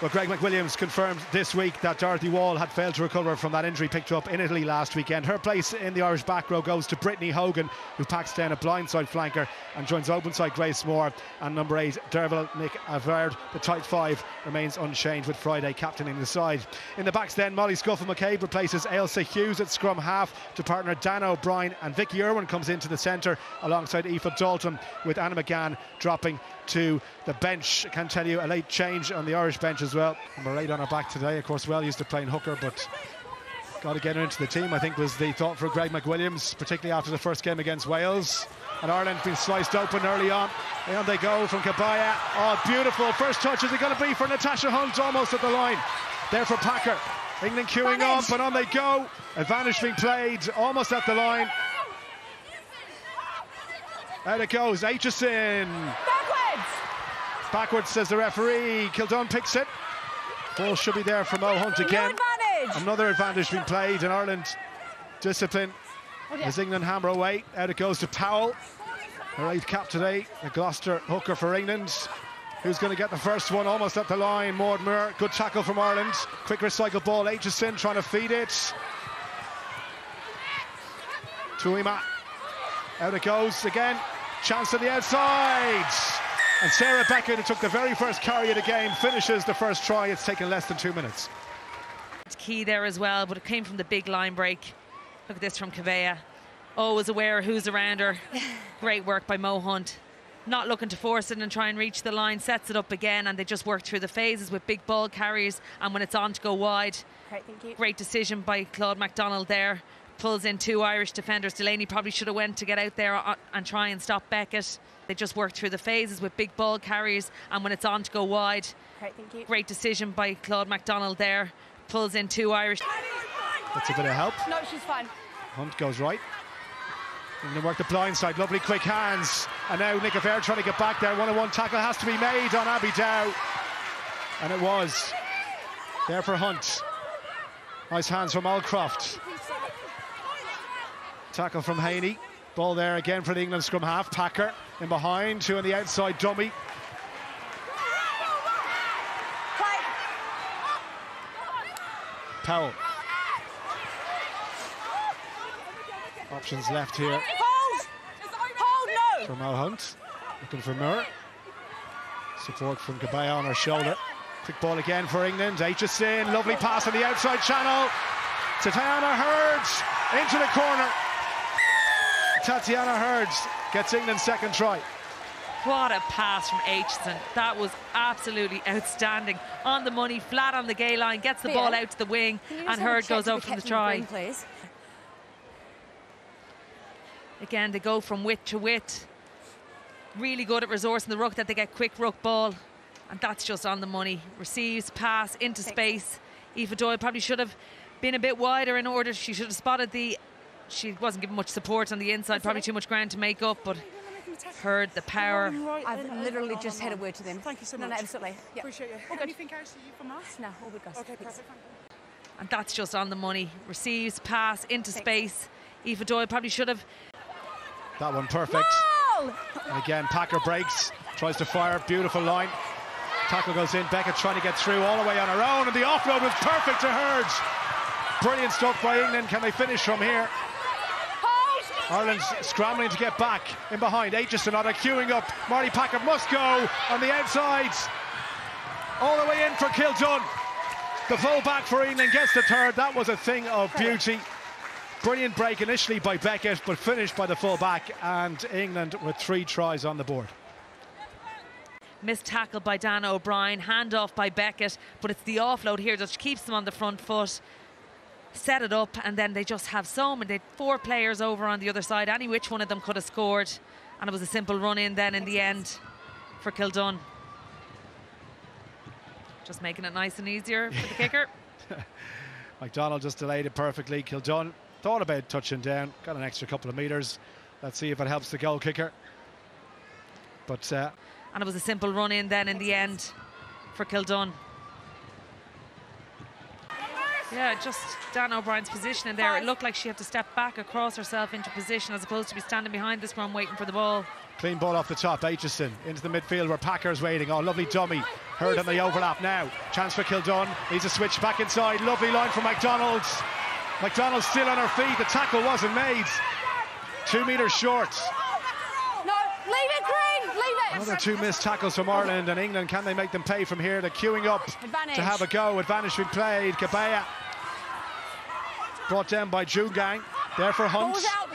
Well, Greg McWilliams confirmed this week that Dorothy Wall had failed to recover from that injury picked up in Italy last weekend. Her place in the Irish back row goes to Brittany Hogan, who packs down a blindside flanker and joins openside Grace Moore and number 8 Derval Nick Avard. The tight 5 remains unchanged, with Friday captaining the side. In the backs then, Molly Scuffle-McCabe replaces Ailsa Hughes at scrum half to partner Dan O'Brien, and Vicky Irwin comes into the centre alongside Aoife Dalton, with Anna McGann dropping to the bench. I can tell you, a late change on the Irish bench as well. Number 8 on her back today, of course, well used to playing hooker, but got to get her into the team, I think, was the thought for Greg McWilliams, particularly after the first game against Wales. And Ireland been sliced open early on. And they go from Kabaya. Oh, beautiful. First touch, is it going to be for Natasha Hunt, almost at the line. There for Packer. England queuing up, and on they go. Advantage being played, almost at the line. Out it goes, Aitchison. Backwards, says the referee. Kildun picks it. Ball should be there for Mo Hunt again. Another advantage being played, and Ireland discipline as England hammer away. Out it goes to Powell, her 8th cap today, the Gloucester hooker for England. Who's going to get the first one? Almost at the line. Maud Moore, good tackle from Ireland. Quick recycle ball, Aitchison trying to feed it. Tuima. Out it goes again. Chance to the outside. And Sarah Beckett, who took the very first carry of the game, finishes the first try. It's taken less than 2 minutes. It's key there as well, but it came from the big line break. Look at this from Kavea. Always aware of who's around her. Great work by Mo Hunt. Not looking to force it and try and reach the line, sets it up again, and they just work through the phases with big ball carriers, and when it's on to go wide. Great, thank you. Great decision by Claude MacDonald there. Pulls in 2 Irish defenders. Delaney probably should have went to get out there and try and stop Beckett. They just work through the phases with big ball carriers, and when it's on to go wide. Great, thank you. Great decision by Claude MacDonald there. Pulls in 2 Irish. That's a bit of help. No, she's fine. Hunt goes right. And they work the blind side, lovely quick hands. And now Nick Avard trying to get back there. 1-on-1 tackle has to be made on Abby Dow. And it was. There for Hunt. Nice hands from Alcroft. Tackle from Haney. Ball there again for the England scrum half. Packer in behind, 2 on the outside, dummy. Powell. Options left here. Hold! Hold, no! For Mo Hunt. Looking for Moore. Support from Gabaya on her shoulder. Quick ball again for England. Aitchison, lovely pass on the outside channel. Tatiana Hurds into the corner. Tatiana Hurds gets England's 2nd try. What a pass from Aitchison. That was absolutely outstanding. On the money, flat on the gay line, gets the ball out to the wing, and Hurd goes out from the try. Please? Again, they go from width to width. Really good at resourcing the ruck, that they get quick ruck ball, and that's just on the money. Receives, pass into space. Aoife Doyle probably should have been a bit wider in order. She should have spotted the... She wasn't given much support on the inside, probably too much ground to make up, but heard the power. I've literally just had a word to them. Thank you so much. No, absolutely. Yep. Appreciate you. All good. Anything else from us? No, all good, guys. Okay, Thanks. perfect. And that's just on the money. Receives, pass into space. Aoife Doyle probably should have... That one perfect. Goal! And again, Packer breaks, tries to fire, beautiful line. Tackle goes in, Beckett trying to get through all the way on her own, and the offload was perfect to Hurds. Brilliant stuff by England. Can they finish from here? Ireland's scrambling to get back in behind. Aitchison not queuing up. Marty Packer must go on the outsides. All the way in for Kildun. The full back for England gets the 3rd. That was a thing of beauty. Brilliant break initially by Beckett, but finished by the full back, and England with 3 tries on the board. Missed tackle by Dan O'Brien, handoff by Beckett, but it's the offload here that keeps them on the front foot. Set it up, and then they just have so many. They had 4 players over on the other side. Any which one of them could have scored, and it was a simple run in then in the end for Kildun. Just making it nice and easier for the kicker. MacDonald just delayed it perfectly. Kildun thought about touching down, got an extra couple of metres. Let's see if it helps the goal kicker. But and it was a simple run in then in the end for Kildun. Yeah, just Dan O'Brien's position in there. It looked like she had to step back across herself into position as opposed to be standing behind the scrum waiting for the ball. Clean ball off the top. Aitchison into the midfield where Packer's waiting. Oh, lovely dummy. Heard on the overlap now. Chance for Kildun. Needs a switch back inside. Lovely line from McDonald's. McDonald's still on her feet. The tackle wasn't made. 2 metres short. No, leave it, Green. Leave it. Another 2 missed tackles from Ireland and England. Can they make them pay from here? They're queuing up Advantage. to have a go. Advantage being played. Kabaya brought down by Jugang. There for Hunt. Ball's out.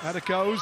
Out it goes.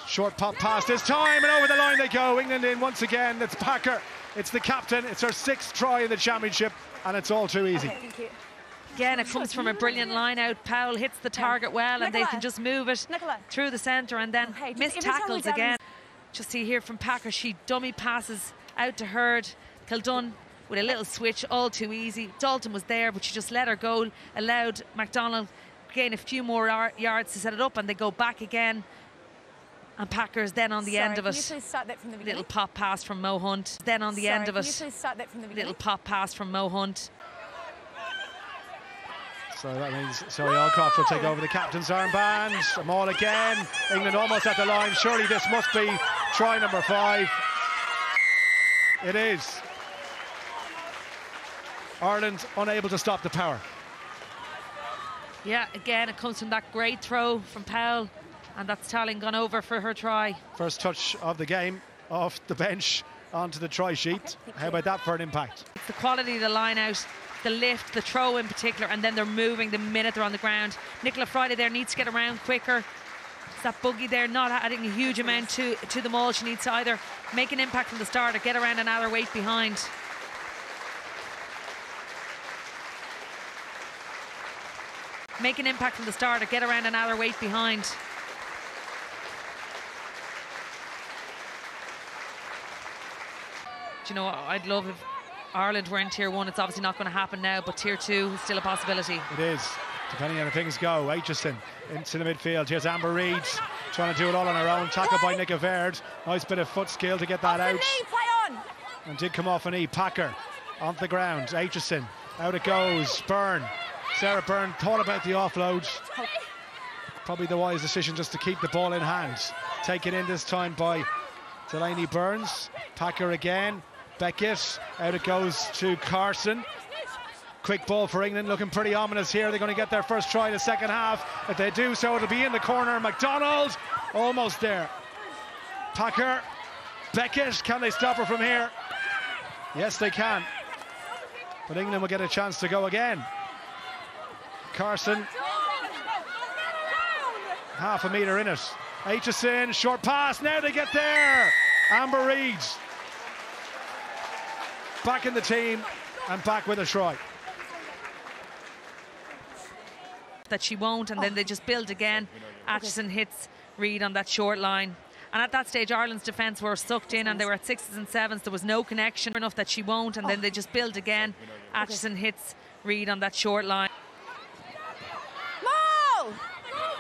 Short pop pass this time, and over the line they go. England in once again. It's Packer. It's the captain. It's her 6th try in the championship, and it's all too easy. Okay, thank you. Again, it comes from a brilliant line out. Powell hits the target well, and they can just move it through the centre and then miss tackles again. Just see here from Packer, she dummy passes out to Hurd. Kildun with a little switch, all too easy. Dalton was there, but she just let her go, allowed McDonald gain a few more yards to set it up, and they go back again. And Packer's then on the end of it. Can you please start that from the beginning? Little pop pass from Mo Hunt. Then on the end of it. Can you please start that from the beginning? Little pop pass from Mo Hunt. So that means Zoe Alcock will take over the captain's armband. A maul again. England almost at the line. Surely this must be try number 5. It is. Ireland unable to stop the power. Yeah, again, it comes from that great throw from Powell. And that's Tallinn gone over for her try. First touch of the game off the bench onto the try sheet. How about that for an impact? It's the quality of the line out, the lift, the throw in particular, and then they're moving the minute they're on the ground. Nicola Friday there needs to get around quicker. It's that buggy there not adding a huge amount to the maul. She needs to either make an impact from the start or get around and add her weight behind. Make an impact from the start or get around and add her weight behind. You know what, I'd love if Ireland were in Tier 1. It's obviously not going to happen now, but Tier 2 is still a possibility. It is, depending on how things go. Aitchison into the midfield. Here's Amber Reid trying to do it all on her own. Tackled by Nicola Verd. Nice bit of foot skill to get that out. Play on. And did come off a knee. Packer onto the ground. Aitchison, out it goes. Byrne. Sarah Byrne thought about the offload. Probably the wise decision just to keep the ball in hand. Taken in this time by Delaney Burns. Packer again. Beckett, out it goes to Carson. Quick ball for England, looking pretty ominous here. They're going to get their first try in the second half. If they do so, it'll be in the corner. McDonald, almost there. Packer, Beckett, can they stop her from here? Yes, they can. But England will get a chance to go again. Carson, half a metre in it. Aitchison, short pass, now they get there. Amber Reid back in the team and back with a try. That she won't, and then they just build again. Aitchison hits Reid on that short line. And at that stage, Ireland's defence were sucked in and they were at 6s and 7s. There was no connection enough that she won't, and then they just build again. Aitchison hits Reid on that short line.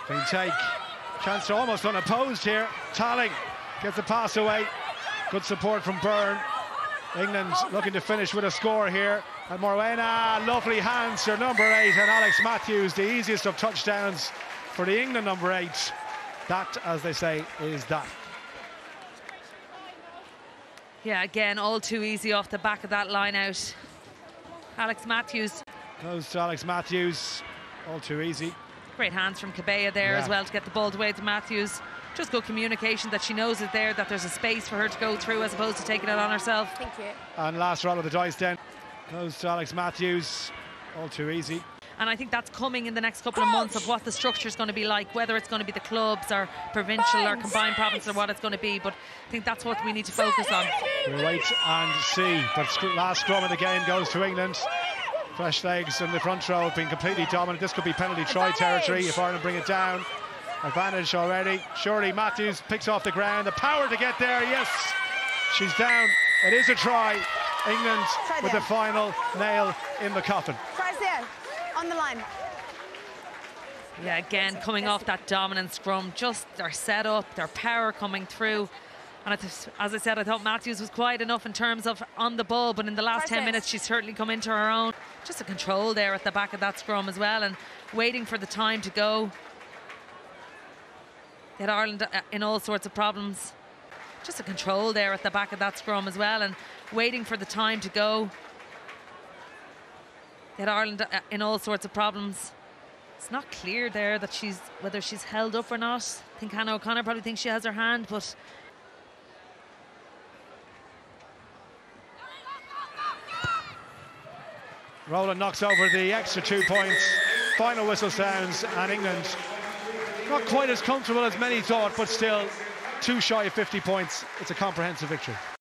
Clean take. Chance to almost unopposed here. Talling gets the pass away. Good support from Byrne. England looking to finish with a score here. And Morwenna, lovely hands for number 8, and Alex Matthews, the easiest of touchdowns for the England number 8. That, as they say, is that. Yeah, again, all too easy off the back of that line out. Alex Matthews. Goes to Alex Matthews, all too easy. Great hands from Kabea there as well to get the ball away to Matthews. Just good communication that she knows it there, that there's a space for her to go through as opposed to taking it on herself. Thank you. And last roll of the dice then goes to Alex Matthews, all too easy. And I think that's coming in the next couple of months of what the structure is going to be like, whether it's going to be the clubs or provincial or combined province or what it's going to be. But I think that's what we need to focus on. We'll wait and see. But last scrum of the game goes to England. Fresh legs in the front row have been completely dominant. This could be penalty try territory if Ireland bring it down. Advantage already. Surely Matthews picks off the ground. The power to get there. Yes, she's down. It is a try. England with the final nail in the coffin. Tries there, on the line. Yeah, again, coming off that dominant scrum, just their setup, their power coming through. And as I said, I thought Matthews was quiet enough in terms of on the ball, but in the last 10 minutes, she's certainly come into her own. Just a control there at the back of that scrum as well, and waiting for the time to go. They had Ireland in all sorts of problems. Just a control there at the back of that scrum as well, and waiting for the time to go. They had Ireland in all sorts of problems. It's not clear there that whether she's held up or not. I think Hannah O'Connor probably thinks she has her hand, but Rowland knocks over the extra 2 points. Final whistle sounds, and England not quite as comfortable as many thought, but still too shy of 50 points. It's a comprehensive victory.